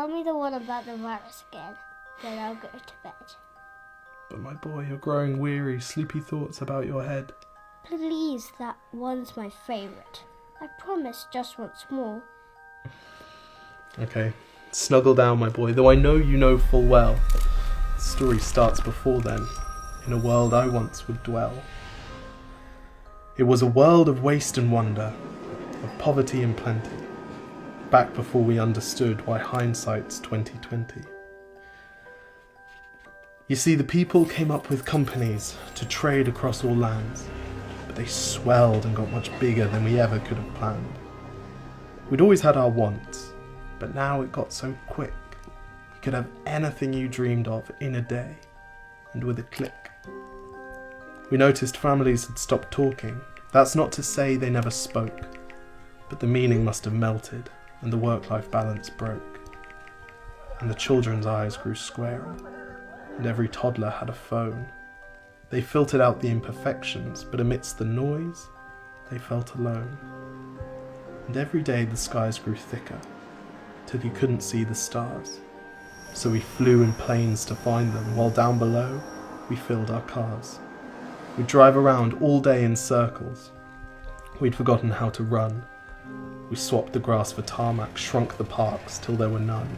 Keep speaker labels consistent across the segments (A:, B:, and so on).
A: Tell me the one about the virus again, then I'll go to bed.
B: But my boy, you're growing weary, sleepy thoughts about your head.
A: Please, that one's my favourite. I promise just once more.
B: Okay, snuggle down, my boy, though I know you know full well. The story starts before then, in a world I once would dwell. It was a world of waste and wonder, of poverty and plenty, back before we understood why hindsight's 2020. You see, the people came up with companies to trade across all lands, but they swelled and got much bigger than we ever could have planned. We'd always had our wants, but now it got so quick. You could have anything you dreamed of in a day, and with a click. We noticed families had stopped talking. That's not to say they never spoke, but the meaning must have melted, and the work-life balance broke. And the children's eyes grew squarer, and every toddler had a phone. They filtered out the imperfections, but amidst the noise, they felt alone. And every day the skies grew thicker, till you couldn't see the stars. So we flew in planes to find them, while down below, we filled our cars. We'd drive around all day in circles. We'd forgotten how to run. We swapped the grass for tarmac, shrunk the parks till there were none.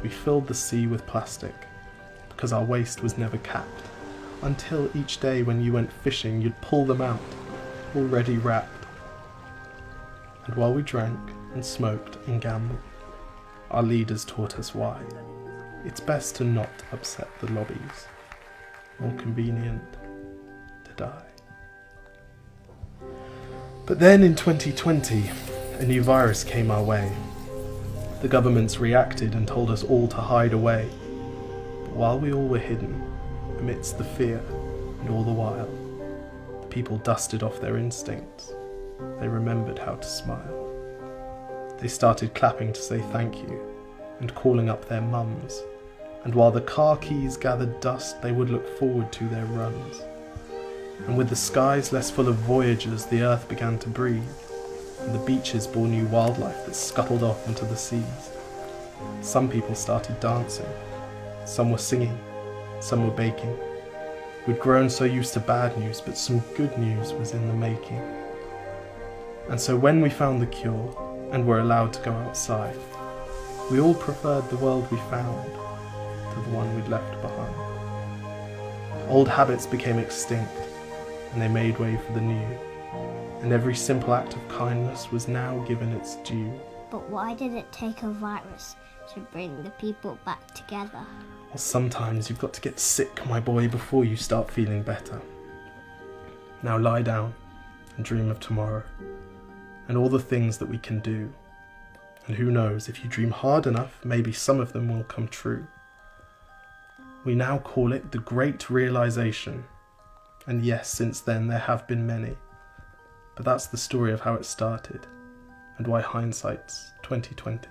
B: We filled the sea with plastic, because our waste was never capped, until each day when you went fishing, you'd pull them out, already wrapped. And while we drank and smoked and gambled, our leaders taught us why. It's best to not upset the lobbies. More convenient to die. But then in 2020, a new virus came our way. The governments reacted and told us all to hide away. But while we all were hidden, amidst the fear, and all the while, the people dusted off their instincts. They remembered how to smile. They started clapping to say thank you, and calling up their mums. And while the car keys gathered dust, they would look forward to their runs. And with the skies less full of voyagers, the earth began to breathe, and the beaches bore new wildlife that scuttled off into the seas. Some people started dancing, some were singing, some were baking. We'd grown so used to bad news, but some good news was in the making. And so when we found the cure, and were allowed to go outside, we all preferred the world we found to the one we'd left behind. Old habits became extinct, and they made way for the new, and every simple act of kindness was now given its due.
A: But why did it take a virus to bring the people back together?
B: Well, sometimes you've got to get sick, my boy, before you start feeling better. Now lie down and dream of tomorrow, and all the things that we can do. And who knows, if you dream hard enough, maybe some of them will come true. We now call it the Great Realization. And yes, since then there have been many. But that's the story of how it started, and why hindsight's 2020.